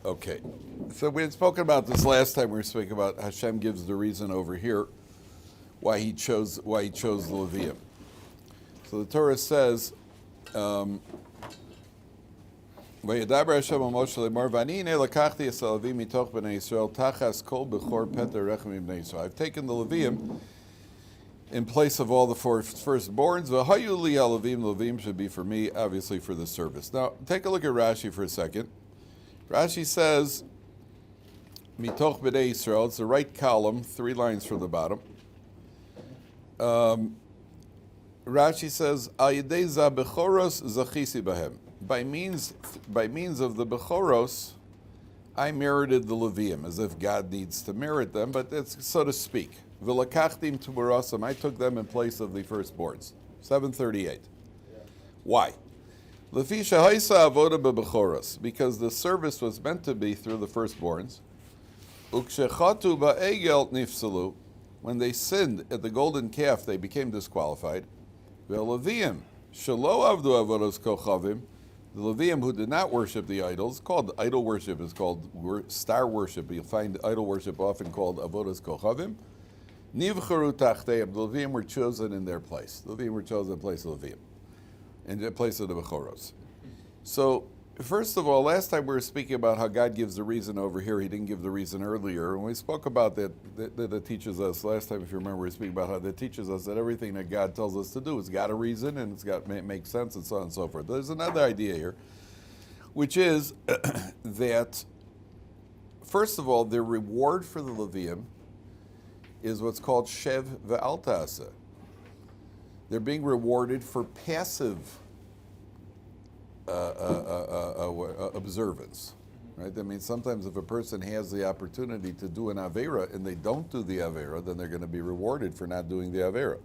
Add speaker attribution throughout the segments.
Speaker 1: Okay, so we had spoken about this last time. We were speaking about Hashem gives the reason over here why he chose the Levium. So the Torah says, "Vayedaber Hashem al Moshe lemor v'ani hinei lakachti es haLevim mitoch bnei Yisrael tachas kol bechor peter rechem bnei Yisrael." I've taken the Levium in place of all the firstborns. V'hayu li haLevim, Levim should be for me, obviously for the service. Now, take a look at Rashi for a second. Rashi says, mitoch bnei Yisrael, it's the right column, 3 lines from the bottom. Rashi says, al yedei za bechoros zachisi bahem. By means of the bechoros, I merited the Levium, as if God needs to merit them, but that's so to speak. V'lakachtim tubarasam, I took them in place of the firstborns. 738. Why? Lefi shehaisa avoda bebechoros, because the service was meant to be through the firstborns. Ukshechatu ba'egel nifsalu, when they sinned at the golden calf, they became disqualified. Levium shelo avdu avodos kochavim, the Levium who did not worship the idols, called idol worship, is called star worship. You'll find idol worship often called avodos kochavim. Nivcharu tachteim, the Levium were chosen in their place. The Levium were chosen in place of Levium, in the place of the Bechoros. So, first of all, last time we were speaking about how God gives the reason over here. He didn't give the reason earlier. And we spoke about that teaches us, last time if you remember, we were speaking about how that teaches us that everything that God tells us to do has got a reason and it's got to make sense and so on and so forth. There's another idea here, which is that, first of all, the reward for the Levium is what's called shev ve'al ta'aseh. They're being rewarded for passive observance, right? That means sometimes if a person has the opportunity to do an avera and they don't do the avera, then they're going to be rewarded for not doing the avera.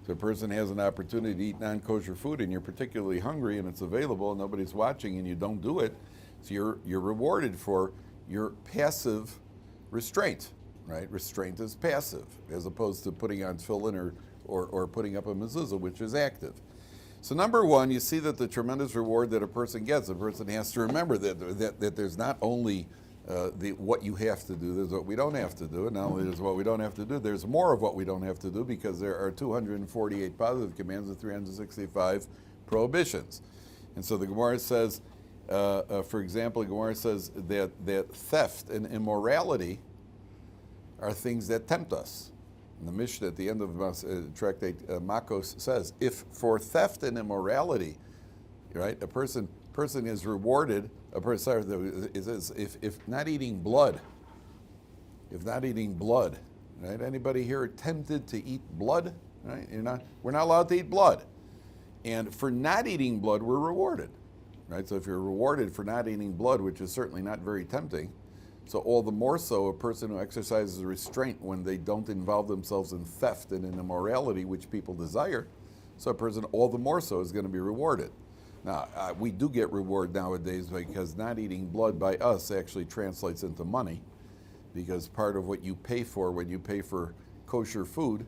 Speaker 1: If a person has an opportunity to eat non-kosher food and you're particularly hungry and it's available and nobody's watching and you don't do it, so you're rewarded for your passive restraint, right? Restraint is passive as opposed to putting on tefillin or putting up a mezuzah, which is active. So number one, you see that the tremendous reward that a person gets, a person has to remember that there's not only what you have to do, there's what we don't have to do, and not only there's what we don't have to do, there's more of what we don't have to do because there are 248 positive commands and 365 prohibitions. And so the Gemara says, for example, the Gemara says that theft and immorality are things that tempt us. And the Mishnah at the end of tractate Makos says, if for theft and immorality, right, a person is rewarded. If not eating blood, right? Anybody here tempted to eat blood? Right? We're not allowed to eat blood, and for not eating blood, we're rewarded, right? So if you're rewarded for not eating blood, which is certainly not very tempting. So all the more so a person who exercises restraint when they don't involve themselves in theft and in immorality, which people desire, so a person all the more so is going to be rewarded. Now, we do get reward nowadays because not eating blood by us actually translates into money, because part of what you pay for when you pay for kosher food,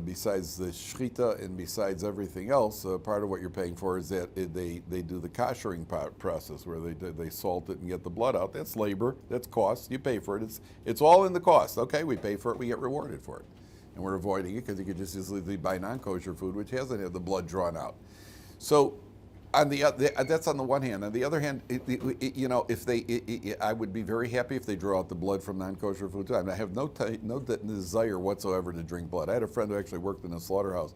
Speaker 1: besides the shechita and besides everything else, part of what you're paying for is that they do the koshering process where they salt it and get the blood out. That's labor, that's cost, you pay for it. It's all in the cost. Okay, we pay for it, we get rewarded for it. And we're avoiding it because you could just easily buy non-kosher food which hasn't had the blood drawn out. So that's on the one hand. On the other hand, I would be very happy if they draw out the blood from non-kosher food too. I have no desire whatsoever to drink blood. I had a friend who actually worked in a slaughterhouse.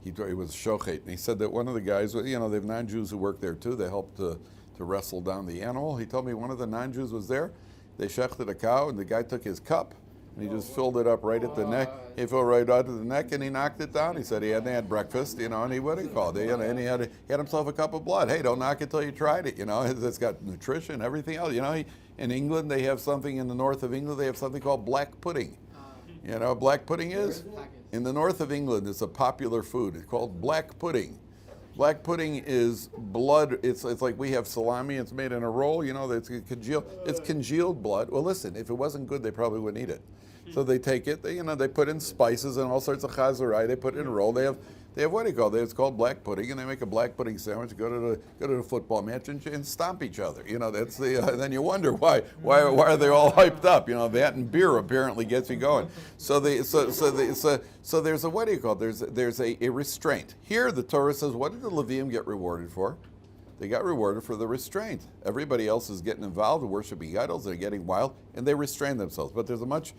Speaker 1: He was shochet, and he said that one of the guys, they have non-Jews who work there too. They help to wrestle down the animal. He told me one of the non-Jews was there. They shechted a cow, and the guy took his cup, and he just filled it up right at the neck. He filled right out to the neck, and he knocked it down. He said he hadn't had breakfast, and he what do you call it? And he had himself a cup of blood. Hey, don't knock it till you tried it. It's got nutrition, everything else. In England they have something in the north of England. They have something called black pudding. Black pudding is in the north of England. It's a popular food. It's called black pudding. Black pudding is blood. It's like we have salami. It's made in a roll. It's congealed. It's congealed blood. Well, listen, if it wasn't good, they probably wouldn't eat it. So they take it. They put in spices and all sorts of chazarai. They put it in a roll. They They have what do you call it? It's called black pudding, and they make a black pudding sandwich. Go to the football match and stomp each other. That's the. Then you wonder why are they all hyped up? That and beer apparently gets you going. So there's a what do you call it? There's a restraint. Here the Torah says, what did the Levium get rewarded for? They got rewarded for the restraint. Everybody else is getting involved in worshiping idols. They're getting wild, and they restrain themselves. But there's a much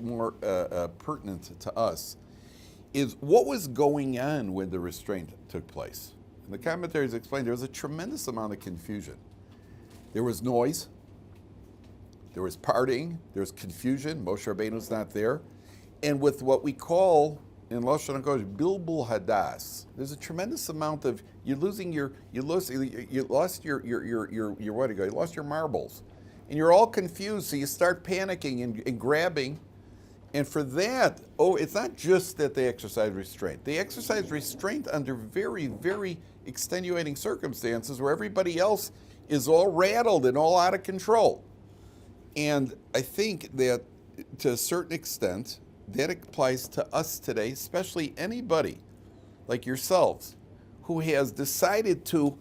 Speaker 1: more pertinent to us. Is what was going on when the restraint took place. And the commentaries explain there was a tremendous amount of confusion. There was noise, there was partying, there was confusion. Moshe Rabbeinu's not there. And with what we call in Lashon HaKodesh, Bilbul Hadas, there's a tremendous amount of, you lost your marbles. And you're all confused, so you start panicking and grabbing. And for that, it's not just that they exercise restraint. They exercise restraint under very, very extenuating circumstances where everybody else is all rattled and all out of control. And I think that to a certain extent, that applies to us today, especially anybody like yourselves who has decided to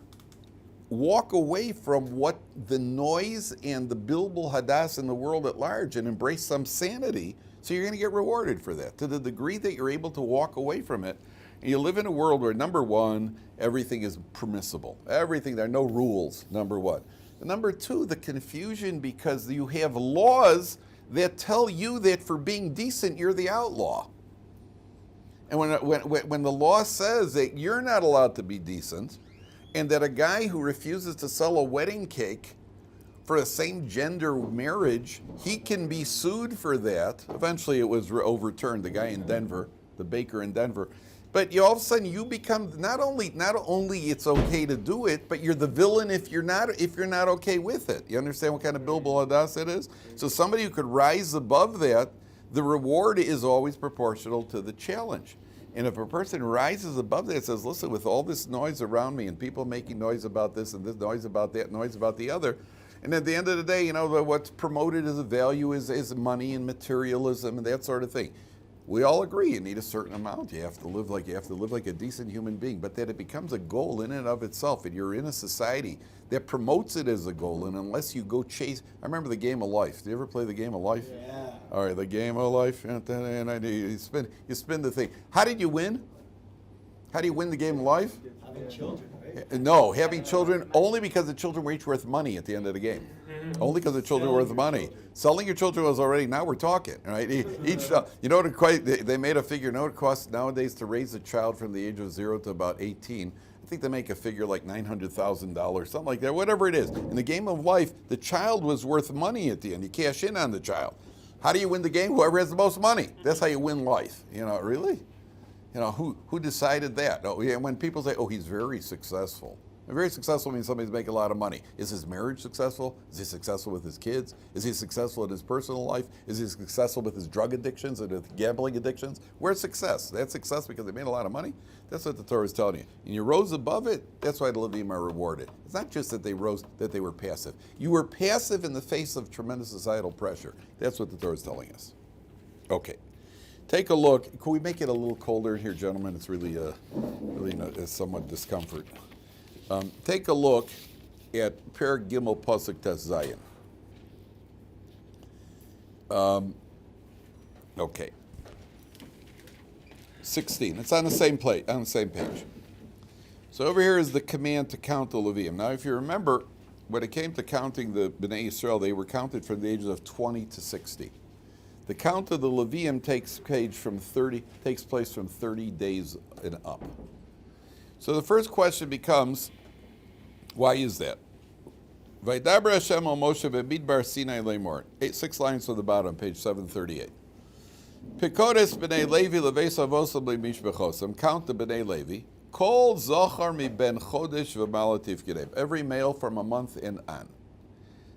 Speaker 1: walk away from what the noise and the Bilbul Hadas in the world at large and embrace some sanity. So you're going to get rewarded for that. To the degree that you're able to walk away from it, and you live in a world where, number one, everything is permissible. There are no rules, number one. And number two, the confusion because you have laws that tell you that for being decent, you're the outlaw. And when the law says that you're not allowed to be decent, and that a guy who refuses to sell a wedding cake for a same-gender marriage, he can be sued for that. Eventually it was overturned, the guy in Denver, the baker in Denver. But all of a sudden you become, not only it's okay to do it, but you're the villain if you're not okay with it. You understand what kind of Bilbul Hadas it is? So somebody who could rise above that, the reward is always proportional to the challenge. And if a person rises above that and says, listen, with all this noise around me and people making noise about this and this noise about that, noise about the other, and at the end of the day, what's promoted as a value is money and materialism and that sort of thing. We all agree you need a certain amount. You have to live like a decent human being, but that it becomes a goal in and of itself, and you're in a society that promotes it as a goal, and unless you go chase, I remember the game of life. Did you ever play the game of life?
Speaker 2: Yeah.
Speaker 1: All right, the game of life, and you spin the thing. How did you win? How do you win the game of life?
Speaker 2: Having children, right?
Speaker 1: No, having children only because the children were each worth money at the end of the game. Only because the children were worth money. Selling your children was already, now we're talking, right? They made a figure, what it costs nowadays to raise a child from the age of 0 to about 18. I think they make a figure like $900,000, something like that, whatever it is. In the game of life, the child was worth money at the end. You cash in on the child. How do you win the game? Whoever has the most money. That's how you win life. Really? Who decided that? When people say, he's very successful. Very successful means somebody's making a lot of money. Is his marriage successful? Is he successful with his kids? Is he successful in his personal life? Is he successful with his drug addictions and with gambling addictions? Where's success? That's success because they made a lot of money? That's what the Torah is telling you. And you rose above it, that's why the Levium are rewarded. It's not just that they rose, that they were passive. You were passive in the face of tremendous societal pressure. That's what the Torah is telling us. Okay. Take a look. Can we make it a little colder in here, gentlemen? It's really somewhat discomfort. Take a look at Perek Gimel Pasuk Tes Zayin. Okay. 16. It's on the same page. So over here is the command to count the Levium. Now, if you remember, when it came to counting the Bnei Yisrael, they were counted from the ages of 20 to 60. The count of the Levium takes place from 30 days and up. So the first question becomes, why is that? Vaydaber Hashem al Moshe b'midbar Sinai lemor. 6 lines from the bottom, page 738. Pikodes b'nei Levi leveis avosam le'mishbechosam. Count the b'nei Levi. Kol zochar mi ben chodesh v'malatif gedem. Every male from a month and on.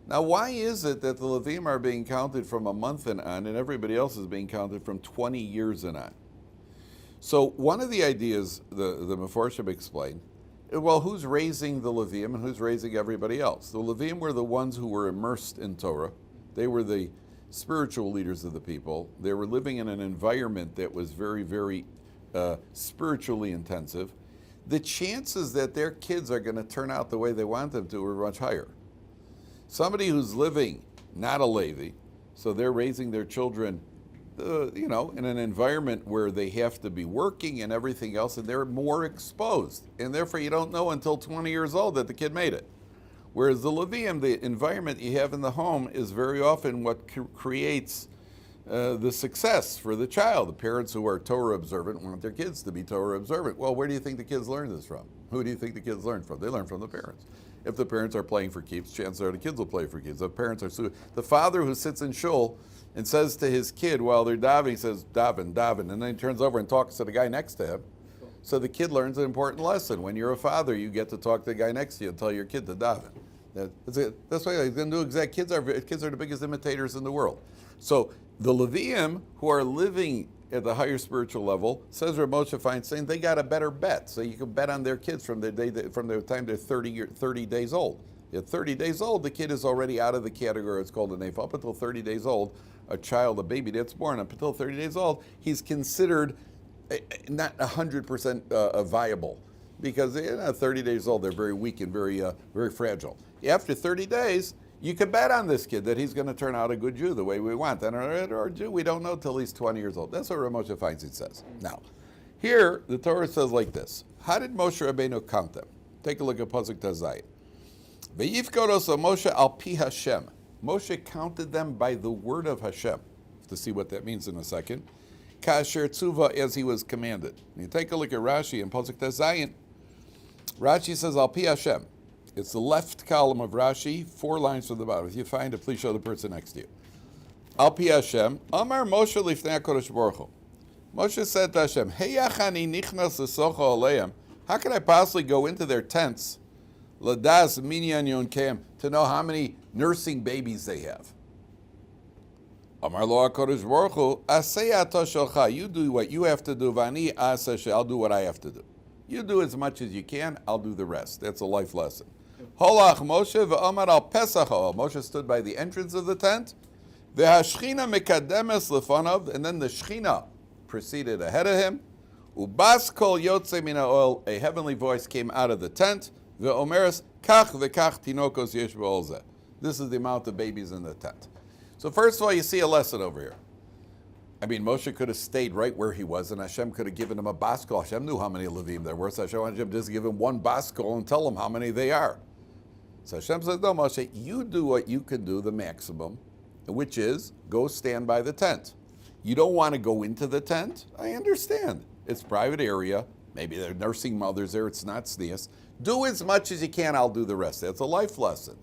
Speaker 1: Now, why is it that the Levium are being counted from a month and on, and everybody else is being counted from 20 years and on? So one of the ideas the Meforshim explained, well, who's raising the Levium and who's raising everybody else? The Levium were the ones who were immersed in Torah. They were the spiritual leaders of the people. They were living in an environment that was very, very spiritually intensive, the chances that their kids are going to turn out the way they want them to are much higher. Somebody who's living not a Levi, so they're raising their children, in an environment where they have to be working and everything else, and they're more exposed. And therefore, you don't know until 20 years old that the kid made it. Whereas the Levium, the environment you have in the home, is very often what creates the success for the child. The parents who are Torah observant want their kids to be Torah observant. Well, where do you think the kids learn this from? Who do you think the kids learn from? They learn from the parents. If the parents are playing for keeps, chances are the kids will play for keeps. If parents are the father who sits in shul and says to his kid while they're davening, he says, daven, daven, and then he turns over and talks to the guy next to him. So the kid learns an important lesson. When you're a father, you get to talk to the guy next to you and tell your kid to daven. That's why he's going to do exact. Kids are the biggest imitators in the world. So the Levium, who are living at the higher spiritual level, says Rav Moshe Feinstein, they got a better bet. So you can bet on their kids from the time they're 30 days old. At 30 days old, the kid is already out of the category. It's called a neif. Up until 30 days old, a child, a baby that's born, up until 30 days old, he's considered not 100% viable. Because 30 days old, they're very weak and very fragile. After 30 days, you can bet on this kid that he's going to turn out a good Jew the way we want. And our Jew, we don't know till he's 20 years old. That's what Rav Moshe Feinstein says. Now, here, the Torah says like this. How did Moshe Rabbeinu count them? Take a look at Pasuk Tazayit. Ve'yifkoros Moshe al pi Hashem. Moshe counted them by the word of Hashem. To see what that means in a second. Kasher tzuva, as he was commanded. And you take a look at Rashi in Pasuk Tazayit. Rashi says al pi Hashem. It's the left column of Rashi, 4 lines from the bottom. If you find it, please show the person next to you. Al pi Hashem, Amar Moshe lifnei HaKadosh Baruch Hu. Moshe said to Hashem, Heyach ani nichnas l'socha aleim. How can I possibly go into their tents, ladas minyan yonkeim, to know how many nursing babies they have? Amar lo HaKadosh Baruch Hu, aseh ata shelcha. You do what you have to do, v'ani aseh, I'll do what I have to do. You do as much as you can, I'll do the rest. That's a life lesson. Holach Moshe ve'omar al Pesach. Moshe stood by the entrance of the tent. Ve'hashchina mekademes lefanav, and then the Shechina proceeded ahead of him. Ubas kol yotze min ha'oel, a heavenly voice came out of the tent. Ve'omeres kach ve'kach tinokos yesh b'ol zeh. This is the amount of babies in the tent. So first of all, you see a lesson over here. I mean, Moshe could have stayed right where he was, and Hashem could have given him a baskol. Hashem knew how many Levium there were, so Hashem just give him one baskol and tell him how many they are. So Hashem says, no, Moshe, you do what you can do, the maximum, which is go stand by the tent. You don't want to go into the tent? I understand. It's a private area. Maybe there are nursing mothers there. It's not sneeze. Do as much as you can. I'll do the rest. That's a life lesson.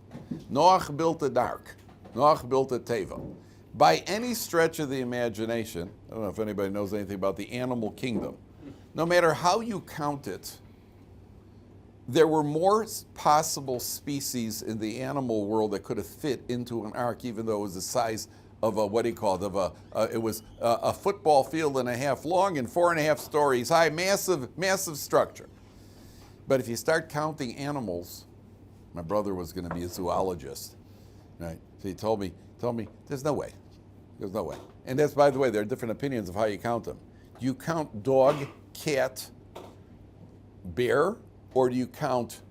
Speaker 1: Noach built a dark. Noach built a teva. By any stretch of the imagination, I don't know if anybody knows anything about the animal kingdom, no matter how you count it, there were more possible species in the animal world that could have fit into an ark, even though it was the size of it was a football field and a half long and 4.5 stories high, massive structure. But if you start counting animals, my brother was going to be a zoologist, right? So he told me, there's no way. There's no way. And that's, by the way, there are different opinions of how you count them. Do you count dog, cat, bear, or do you count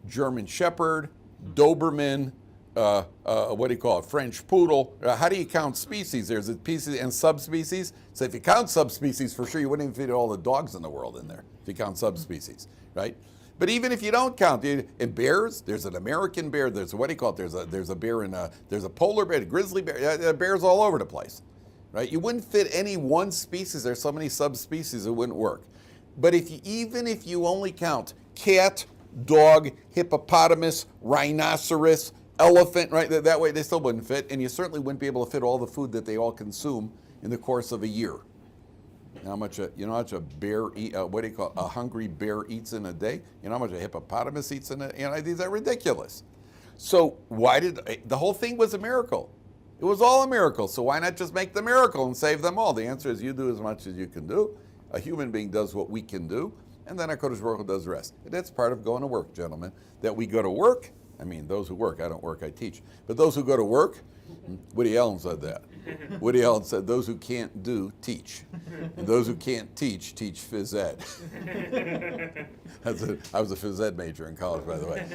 Speaker 1: German Shepherd, Doberman, French Poodle? How do you count species? There's species and subspecies. So if you count subspecies, for sure you wouldn't even fit all the dogs in the world in there, if you count subspecies, right? But even if you don't count, in bears, there's an American bear, there's there's a bear there's a polar bear, a grizzly bear, bears all over the place, right? You wouldn't fit any one species. There's so many subspecies it wouldn't work. But even if you only count cat, dog, hippopotamus, rhinoceros, elephant, right? That way they still wouldn't fit, and you certainly wouldn't be able to fit all the food that they all consume in the course of a year. How much a bear a hungry bear eats in a day? You know how much a hippopotamus eats in a day? These are ridiculous. So the whole thing was a miracle. It was all a miracle. So why not just make the miracle and save them all? The answer is you do as much as you can do. A human being does what we can do, and then HaKadosh Baruch Hu does the rest. And that's part of going to work, gentlemen. That we go to work. I mean, those who work. I don't work, I teach. But those who go to work, Woody Allen said that. Woody Allen said, those who can't do, teach. And those who can't teach phys ed. I was a phys ed major in college, by the way.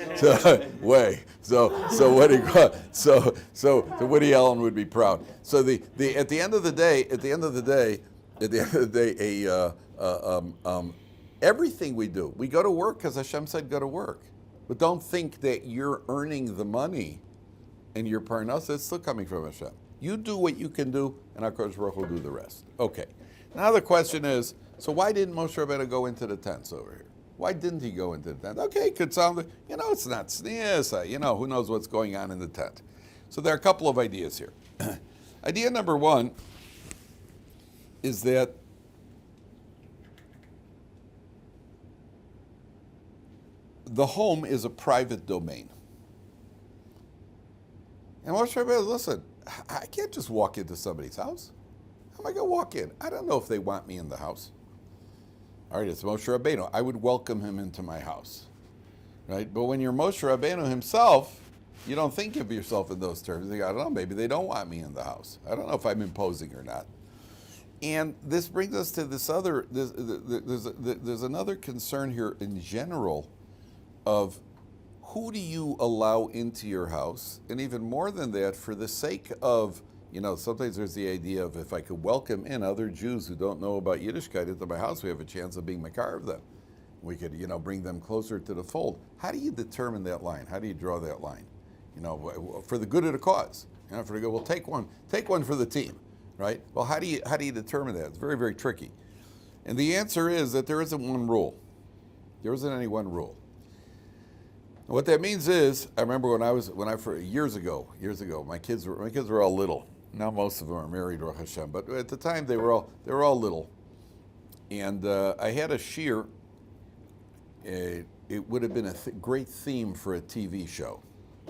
Speaker 1: So Woody Allen would be proud. So at the end of the day, everything we do, we go to work because Hashem said go to work. But don't think that you're earning the money and your parnasa, it's still coming from Hashem. You do what you can do, and HaKadosh Baruch will do the rest. Okay. Now the question is, so why didn't Moshe Rabbeinu go into the tents over here? Why didn't he go into the tent? Okay, it could sound, it's not sneeze, who knows what's going on in the tent. So there are a couple of ideas here. Idea number one is that the home is a private domain. And Moshe Rabbeinu, listen, I can't just walk into somebody's house. How am I going to walk in? I don't know if they want me in the house. All right, it's Moshe Rabbeinu. I would welcome him into my house, right? But when you're Moshe Rabbeinu himself, you don't think of yourself in those terms. You go, I don't know, maybe they don't want me in the house. I don't know if I'm imposing or not. And this brings us to this other, there's another concern here in general of who do you allow into your house? And even more than that, for the sake of, sometimes there's the idea of if I could welcome in other Jews who don't know about Yiddishkeit into my house, we have a chance of being makar of them. We could, bring them closer to the fold. How do you determine that line? How do you draw that line? For the good of the cause. For the good, well, take one for the team, right? Well, how do you determine that? It's very, very tricky. And the answer is that there isn't one rule. There isn't any one rule. What that means is, I remember years ago, my kids were all little. Now most of them are married, Baruch Hashem, but at the time they were all little. And I had a shiur. It would have been a great theme for a TV show,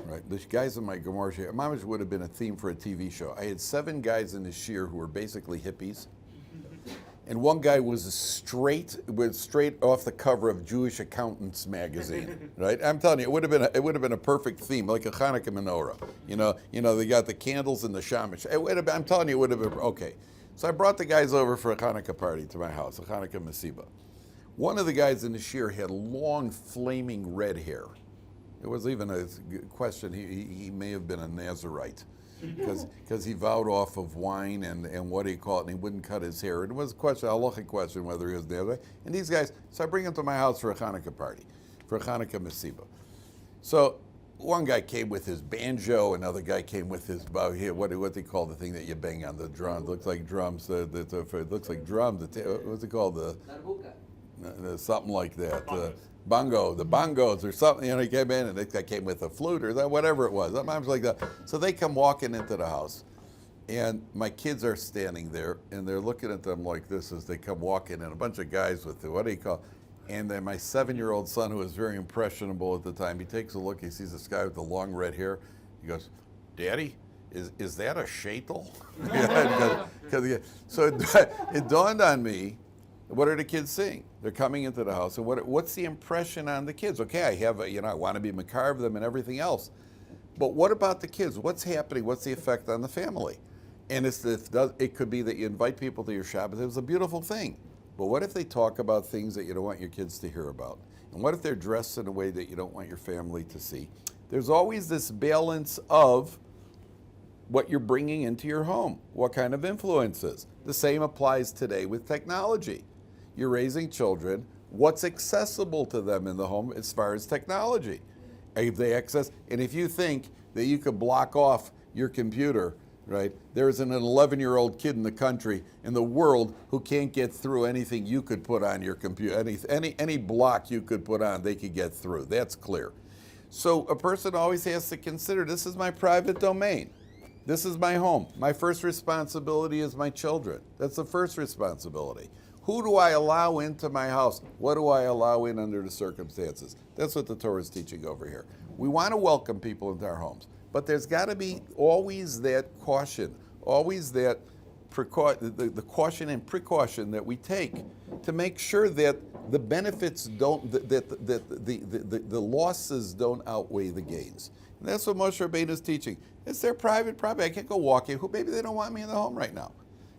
Speaker 1: right? The guys in my Gemara shiur, Mamash would have been a theme for a TV show. I had 7 guys in the shiur who were basically hippies. And one guy was straight off the cover of Jewish Accountants magazine, right? I'm telling you, it would have been a perfect theme, like a Hanukkah menorah. They got the candles and the shamash. I'm telling you, it would have been okay. So I brought the guys over for a Hanukkah party to my house, a Hanukkah masiba. One of the guys in the shiur had long, flaming red hair. It was even a question. He may have been a Nazarite. Because he vowed off of wine and what do you call it, and he wouldn't cut his hair. It was a halachic question whether he was there. And these guys, so I bring them to my house for a Hanukkah party, for a Hanukkah masiba. So one guy came with his banjo, another guy came with his, what they call the thing that you bang on the drum. It looks like drums. It looks like drums. What's it called? Something like that. The bongos or something, he came in and this guy came with a flute or whatever it was. Sometimes like that. So they come walking into the house and my kids are standing there and they're looking at them like this as they come walking and a bunch of guys with and then my 7-year-old son, who was very impressionable at the time, he takes a look, he sees this guy with the long red hair. He goes, Daddy, is that a shaitel? So it dawned on me, what are the kids seeing? They're coming into the house, and what's the impression on the kids? Okay, I have I want to be makar of them and everything else, but what about the kids? What's happening? What's the effect on the family? And it could be that you invite people to your Shabbat. It was a beautiful thing, but what if they talk about things that you don't want your kids to hear about? And what if they're dressed in a way that you don't want your family to see? There's always this balance of what you're bringing into your home, what kind of influences. The same applies today with technology. You're raising children, what's accessible to them in the home as far as technology? If they access, and if you think that you could block off your computer, right? There's an 11-year-old kid in the country, in the world, who can't get through anything you could put on your computer. Any block you could put on, they could get through. That's clear. So a person always has to consider, this is my private domain. This is my home. My first responsibility is my children. That's the first responsibility. Who do I allow into my house? What do I allow in under the circumstances? That's what the Torah is teaching over here. We want to welcome people into our homes, but there's got to be always that caution, always that the caution and precaution that we take to make sure that the benefits don't, the losses don't outweigh the gains. And that's what Moshe Rabbeinu is teaching. It's their private property. I can't go walking. Maybe they don't want me in the home right now.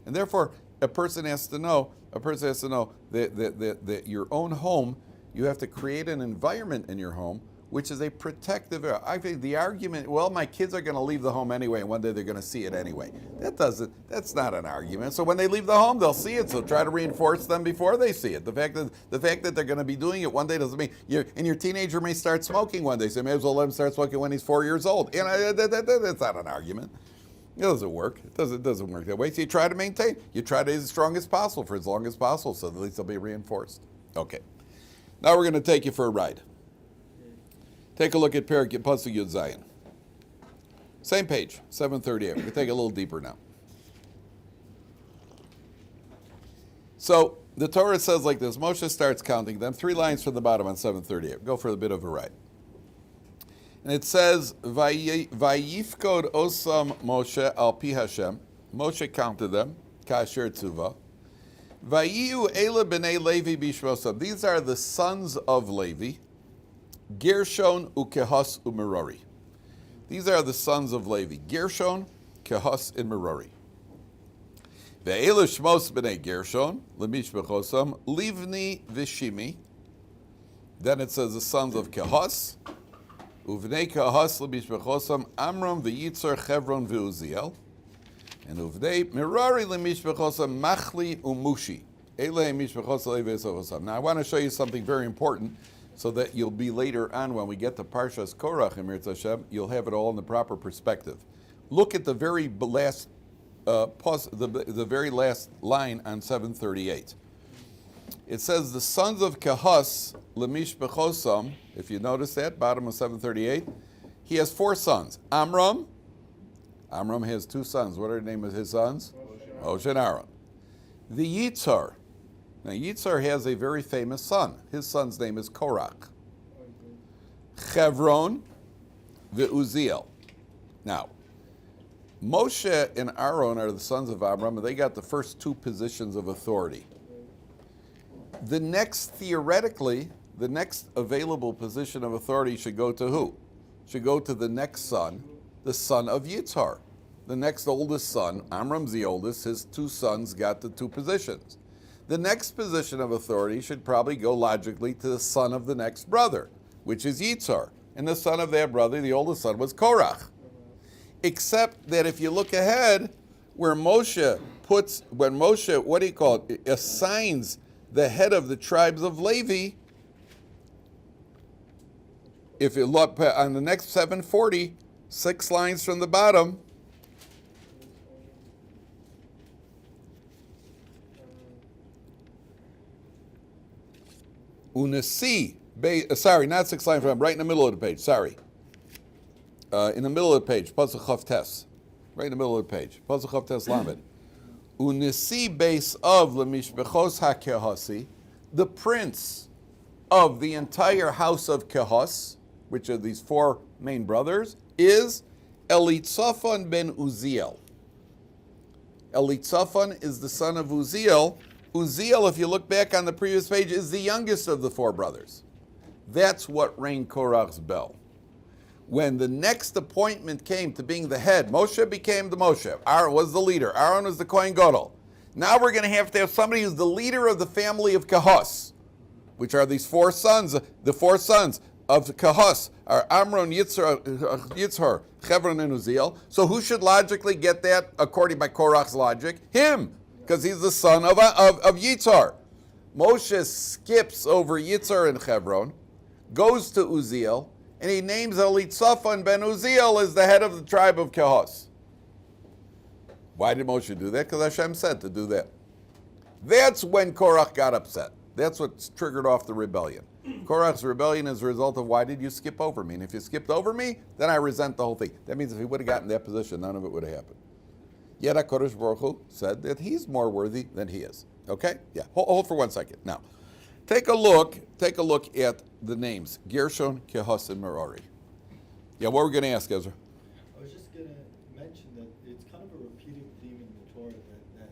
Speaker 1: And therefore, a person has to know that your own home, you have to create an environment in your home which is a protective. I think the argument, well, my kids are going to leave the home anyway, and one day they're going to see it anyway. That's not an argument. So when they leave the home, they'll see it. So try to reinforce them before they see it. The fact that they're going to be doing it one day doesn't mean your teenager may start smoking one day. So you may as well let him start smoking when he's 4 years old. That's not an argument. It doesn't work. It doesn't work that way. So you try to maintain. You try to be as strong as possible for as long as possible, so at least they'll be reinforced. Okay. Now we're going to take you for a ride. Take a look at Perek Pasuk Yud Zayin. Same page, 738. We're going to take it a little deeper now. So the Torah says like this. Moshe starts counting them. 3 lines from the bottom on 738. Go for a bit of a ride. And it says, Vayifkod osam Moshe al pi Hashem. Moshe counted them, kasher tzuva. Vayiu ele b'nei Levi bishmosam. These are the sons of Levi. Gershon ukehas umerari. These are the sons of Levi. Gershon, Kehas, and Merari. Ve'elu shmos b'nei Gershon, lemishbechosam, Livni v'Shimi. Then it says the sons of Kehas. Uvnei Kehas lemishbechosam, Amram v'Yitzar, Chevron v'Uziel. And uvnei Merari lemishbechosam, Machli u'Mushi. Elei mishbechosam Levi esavosam. Now I want to show you something very important, so that you'll be later on when we get to Parshas Korach in Mirz Hashem, you'll have it all in the proper perspective. Look at the very last the very last line on 738. It says the sons of Kehas lemishbechosam. If you notice that, bottom of 738, he has 4 sons. Amram has 2 sons. What are the names of his sons? Moshe and Aaron. The Yitzhar. Now, Yitzhar has a very famous son. His son's name is Korach. Chevron, Uziel. Now, Moshe and Aaron are the sons of Abram, and they got the first 2 positions of authority. The next available position of authority should go to who? Should go to the next son, the son of Yitzhar. The next oldest son, Amram's the oldest, his 2 sons got the 2 positions. The next position of authority should probably go logically to the son of the next brother, which is Yitzhar. And the son of that brother, the oldest son, was Korach. Except that if you look ahead, when Moshe, assigns the head of the tribes of Levi, if you look on the next 740, 6 lines from the bottom, Unasi, not 6 lines from, right in the middle of the page, in the middle of the page, Pasuk Chav Tes, right in the middle of the page, Pasuk Chav Tes Lamed. Unasi base of Lemishbechos HaKehasi, the prince of the entire house of Kehas, which are these 4 main brothers, is Elitzaphan ben Uziel. Elitzaphan is the son of Uziel. Uziel, if you look back on the previous page, is the youngest of the 4 brothers. That's what rang Korach's bell. When the next appointment came to being the head, Moshe became the Moshe. Aaron was the leader. Aaron was the Kohen Gadol. Now we're going to have somebody who's the leader of the family of Kehas, which are these 4 sons. The 4 sons of Kehas are Amram, Yitzhar, Chevron, and Uziel. So who should logically get that according by Korach's logic? Him, because he's the son of Yitzhar. Moshe skips over Yitzhar and Chevron, goes to Uziel, and he names Elitzaphan ben Uziel as the head of the tribe of Kehas. Why did Moshe do that? Because Hashem said to do that. That's when Korach got upset. That's what triggered off the rebellion. Korach's rebellion is a result of, why did you skip over me? And if you skipped over me, then I resent the whole thing. That means if he would have gotten that position, none of it would have happened. Yet HaKadosh Baruch Hu said that he's more worthy than he is. Okay? Yeah. Hold for 1 second. Now, take a look at the names. Gershon, Kehas, and Merari. Yeah, what were we going to ask, Ezra?
Speaker 2: I was just going to mention that it's kind of a repeating theme in the Torah that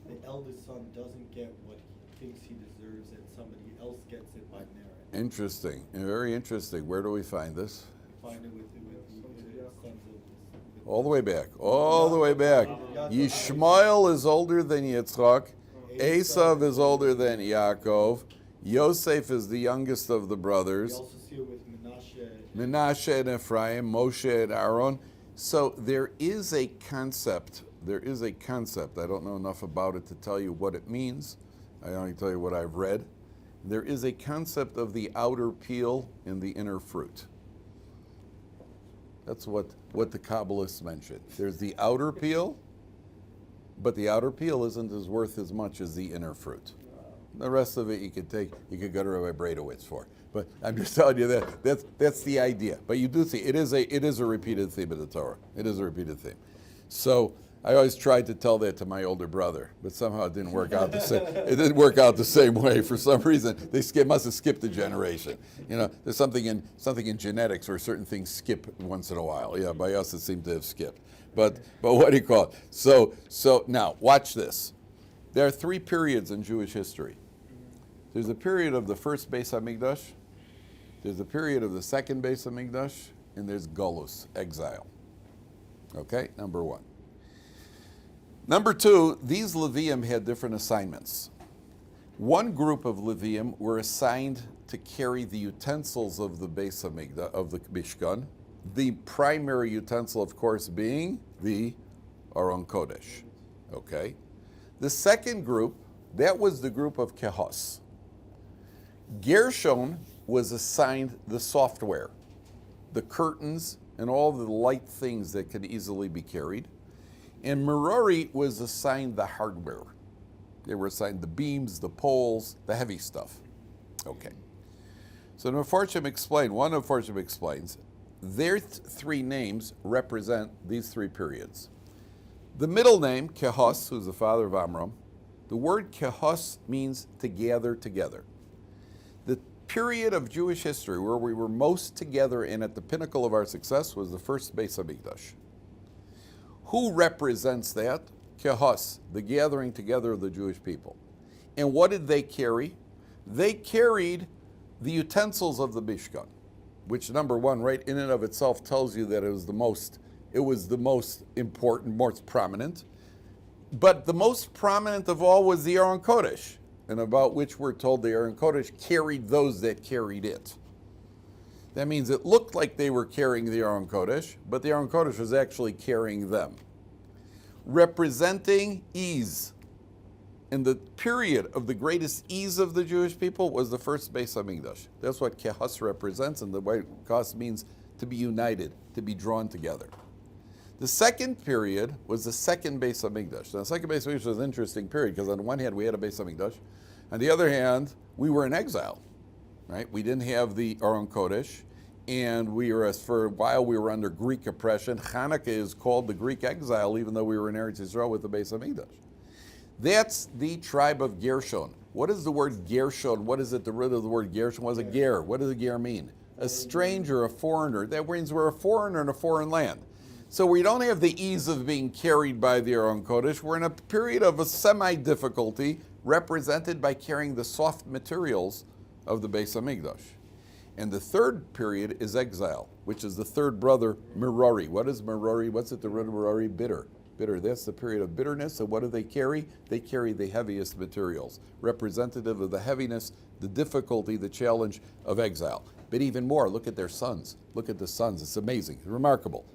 Speaker 2: the eldest son doesn't get what thinks he deserves and somebody else gets it by merit.
Speaker 1: Interesting, and very interesting. Where do we find this?
Speaker 2: Find it with the sons of...
Speaker 1: All the way back. All the way back. Yishmael is older than Yitzchak. Esav is older than Yaakov. Yosef is the youngest of the
Speaker 2: We
Speaker 1: brothers.
Speaker 2: also see it with Menashe.
Speaker 1: Menashe and Ephraim, Moshe and Aaron. So there is a concept. I don't know enough about it to tell you what it means. I only tell you what I've read. There is a concept of the outer peel and the inner fruit. That's what the Kabbalists mention. There's the outer peel, but the outer peel isn't as worth as much as the inner fruit. The rest of it you could go to Rabbi Bradowitz for. But I'm just telling you that's the idea. But you do see it is a repeated theme of the Torah. It is a repeated theme. So I always tried to tell that to my older brother, but somehow it didn't work out the same. It didn't work out the same way for some reason. They must have skipped a generation. You know, there's something in genetics where certain things skip once in a while. Yeah, by us it seemed to have skipped. But what do you call it? So now watch this. There are 3 periods in Jewish history. There's a period of the first Beis Hamikdash, there's a period of the second Beis Hamikdash, and there's Golus, exile. Okay, number 1. Number 2, these Levium had different assignments. One group of Levium were assigned to carry the utensils of the Beis Hamikdash, of the Mishkan, the primary utensil, of course, being the Aron Kodesh. Okay? The second group, that was the group of Kehos. Gershon was assigned the software, the curtains, and all the light things that can easily be carried. And Merari was assigned the hardware. They were assigned the beams, the poles, the heavy stuff. Okay. So one of Mefarshim explains, their 3 names represent these 3 periods. The middle name, Kehos, who's the father of Amram, the word Kehos means to gather together. The period of Jewish history where we were most together and at the pinnacle of our success was the first Beis Hamikdash. Who represents that? Kehos, the gathering together of the Jewish people. And what did they carry? They carried the utensils of the Mishkan, which number 1, right in and of itself tells you that it was the most important, most prominent. But the most prominent of all was the Aron Kodesh, and about which we're told the Aron Kodesh carried those that carried it. That means it looked like they were carrying the Aron Kodesh, but the Aron Kodesh was actually carrying them. Representing ease. And the period of the greatest ease of the Jewish people was the first Beis Hamikdash. That's what Kehos represents, and the way Kehos means to be united, to be drawn together. The second period was the second Beis Hamikdash. Now, the second Beis Hamikdash was an interesting period because on the one hand we had a Beis Hamikdash, on the other hand we were in exile. Right? We didn't have the Aron Kodesh, and for a while we were under Greek oppression. Hanukkah is called the Greek exile, even though we were in Eretz Yisrael with the Beis Hamikdash. That's the tribe of Gershon. What is the word Gershon? What is it, the root of the word Gershon? What is a ger? What does a ger mean? A stranger, a foreigner. That means we're a foreigner in a foreign land. So we don't have the ease of being carried by the Aron Kodesh. We're in a period of a semi-difficulty represented by carrying the soft materials of the Beis Hamikdash. And the third period is exile, which is the third brother, Merari. What is Merari? What's at the root of Merari? Bitter. That's the period of bitterness. And what do they carry? They carry the heaviest materials, representative of the heaviness, the difficulty, the challenge of exile. But even more, look at their sons. Look at the sons. It's amazing. It's remarkable.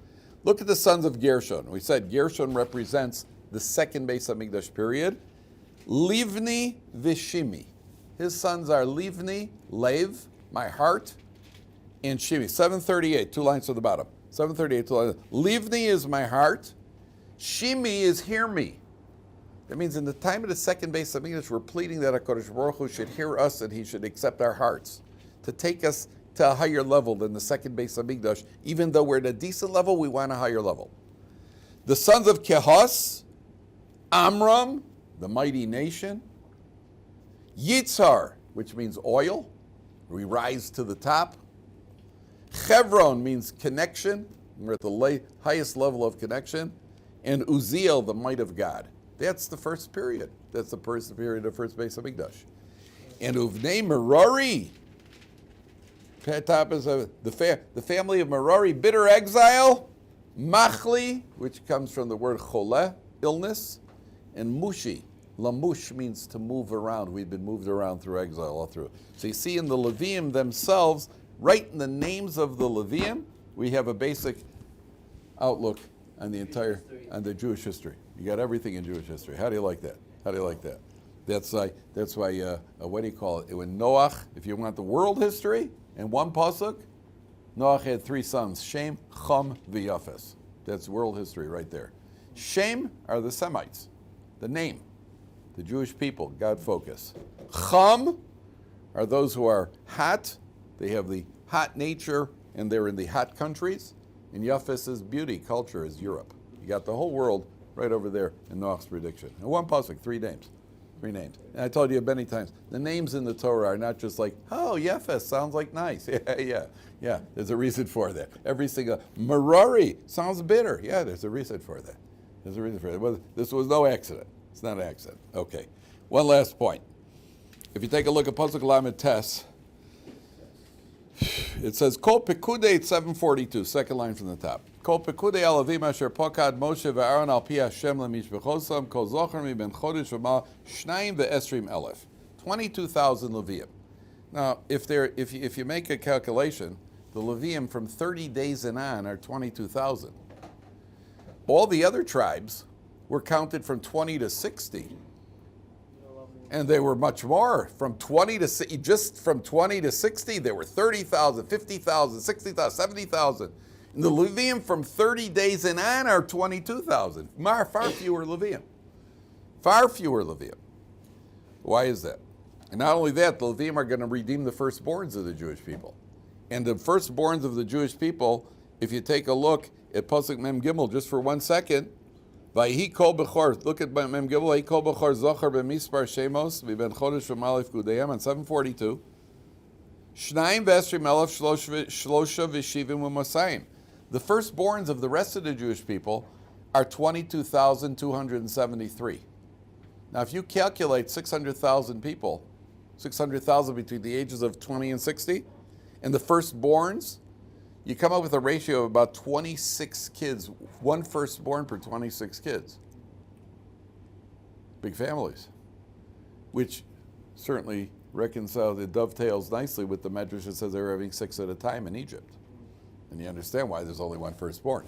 Speaker 1: Look at the sons of Gershon. We said Gershon represents the second Beis Hamikdash period. Livni v'Shimi. His sons are Livni, Lev, my heart, and Shimi. 738, 2 lines to the bottom. 738, 2 lines. Livni is my heart. Shimi is hear me. That means in the time of the second Beis Hamikdash, we're pleading that HaKadosh Baruch Hu should hear us and he should accept our hearts, to take us to a higher level than the second Beis Hamikdash. Even though we're at a decent level, we want a higher level. The sons of Kehos, Amram, the mighty nation, Yitzhar, which means oil, we rise to the top. Chevron means connection, we're at the highest level of connection. And Uziel, the might of God. That's the first period. That's the first period of first Beis Hamikdash. And Uvnei Merari, top is the family of Merari, bitter exile, Machli, which comes from the word Choleh, illness, and Mushi. Lamush means to move around. We've been moved around through exile all through. So you see in the Levium themselves, right in the names of the Levium, we have a basic outlook on the on the Jewish history. You got everything in Jewish history. How do you like that? How do you like that? That's why what do you call it? When Noach, if you want the world history, in one pasuk, Noach had 3 sons, Shem, Cham, V'Yafes. That's world history right there. Shem are the Semites, the name. The Jewish people, God focus. Cham are those who are hot. They have the hot nature, and they're in the hot countries. And Yafes is beauty, culture is Europe. You got the whole world right over there in Noach's prediction. And one pasuk, 3 names. 3 names. And I told you many times, the names in the Torah are not just like, oh, Yafes sounds like nice. Yeah. There's a reason for that. Every single, Merari sounds bitter. Yeah, there's a reason for that. There's a reason for that. Well, this was no accident. It's not an accident. Okay. One last point. If you take a look at Pasuk Lamed Tes, it says, Kol Pekudei 742, second line from the top. Kol Pekudei Alavim Asher Pokad Moshe Ve'Aaron Al Pi Hashem Lemishbechosam Kol Zocher Mi Ben Chodesh V'Mal Shnayim Ve'Esrim Elef. 22,000 Levium. Now, if you make a calculation, the Levium from 30 days and on are 22,000. All the other tribes were counted from 20 to 60. And they were much more. From 20 to 60, there were 30,000, 50,000, 60,000, 70,000. And the Levium from 30 days and on are 22,000. Far fewer Levium. Far fewer Levium. Why is that? And not only that, the Levium are going to redeem the firstborns of the Jewish people. And the firstborns of the Jewish people, if you take a look at Pasuk Mem Gimel just for 1 second, Vayhi kol bechor. Look at Mem Gimel. Vayhi kol bechor zocher b'mispar shemos v'ben chodesh v'malif kudeyam on 742. Shnayim v'esrim elef shlosha v'shivim u'masayim. The firstborns of the rest of the Jewish people are 22,273. Now, if you calculate 600,000 people, 600,000 between the ages of 20 and 60, and the firstborns, you come up with a ratio of about 26 kids, one firstborn per 26 kids. Big families, which certainly reconciles, it dovetails nicely with the Medrash that says they were having 6 at a time in Egypt. And you understand why there's only one firstborn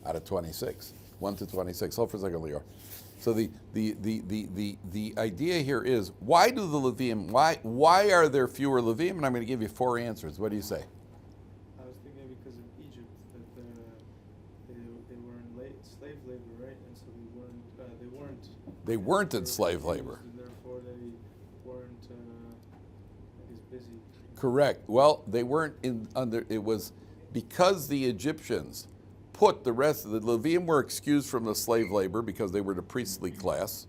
Speaker 1: out of 26. 1 to 26. Hold for a second, Leor. So the idea here is, why do the Levium, why are there fewer Levium? And I'm going to give you 4 answers. What do you say?
Speaker 3: I was thinking because of Egypt, that they were in slave labor, right? And so
Speaker 1: they weren't in slave labor.
Speaker 3: And therefore they weren't as busy.
Speaker 1: Correct. Well, they weren't it was because the Egyptians put the rest of the Levium were excused from the slave labor because they were the priestly class.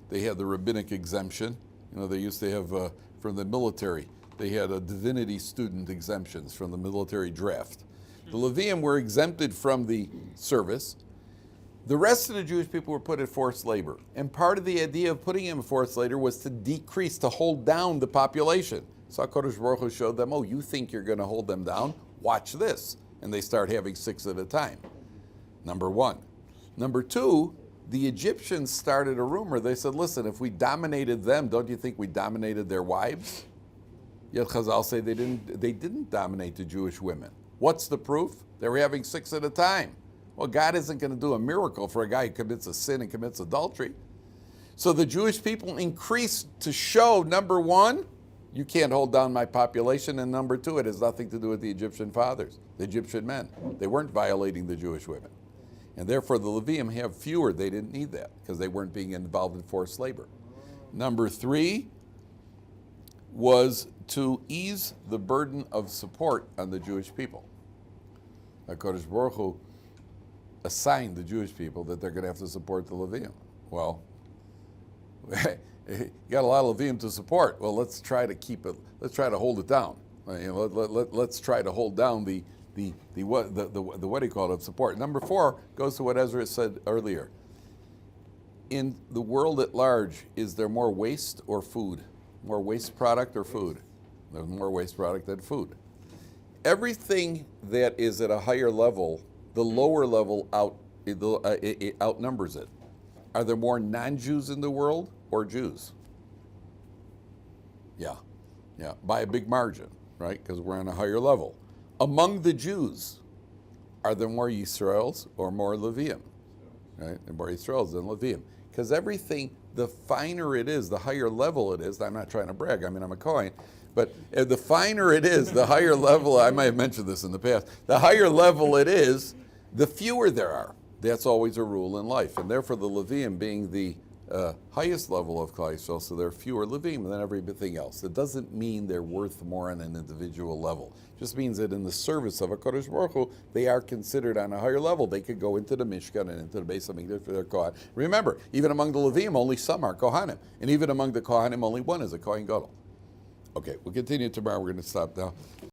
Speaker 1: They had the rabbinic exemption. They used to have from the military. They had a divinity student exemptions from the military draft. The Levium were exempted from the service. The rest of the Jewish people were put in forced labor. And part of the idea of putting them in forced labor was to decrease, to hold down the population. So HaKadosh Baruch Hu showed them, oh, you think you're going to hold them down? Watch this. And they start having 6 at a time. Number 1. Number 2, the Egyptians started a rumor. They said, listen, if we dominated them, don't you think we dominated their wives? Yet Chazal say they didn't dominate the Jewish women. What's the proof? They were having 6 at a time. Well, God isn't going to do a miracle for a guy who commits a sin and commits adultery. So the Jewish people increased to show, number 1, you can't hold down my population, and number 2, it has nothing to do with the Egyptian fathers, the Egyptian men. They weren't violating the Jewish women. And therefore the Levium have fewer. They didn't need that because they weren't being involved in forced labor. Number 3 was to ease the burden of support on the Jewish people. HaKadosh Baruch Hu assigned the Jewish people that they're going to have to support the Levium. Well, you got a lot of Levium to support. Well, let's try to keep it. Let's try to hold it down. Let's try to hold down the what do you call it, of support. Number 4 goes to what Ezra said earlier. In the world at large, is there more waste or food? More waste product or food? There's more waste product than food. Everything that is at a higher level, the lower level it outnumbers it. Are there more non-Jews in the world or Jews? Yeah, by a big margin, right? Because we're on a higher level. Among the Jews, are there more Yisraels or more Levium? Right, and more Yisraels than Levium. Because everything, the finer it is, the higher level it is. I'm not trying to brag. I mean, I'm a Kohen. But the finer it is, the higher level, I might have mentioned this in the past, the higher level it is, the fewer there are. That's always a rule in life. And therefore the Levium being the highest level of Klal Yisrael, so there are fewer Levium than everything else. It doesn't mean they're worth more on an individual level. It just means that in the service of HaKadosh Baruch Hu, they are considered on a higher level. They could go into the Mishkan and into the Beis HaMikdash for their Kohen. Remember, even among the Levium, only some are Kohanim. And even among the Kohanim, only one is a Kohen Gadol. Okay, we'll continue tomorrow. We're going to stop now.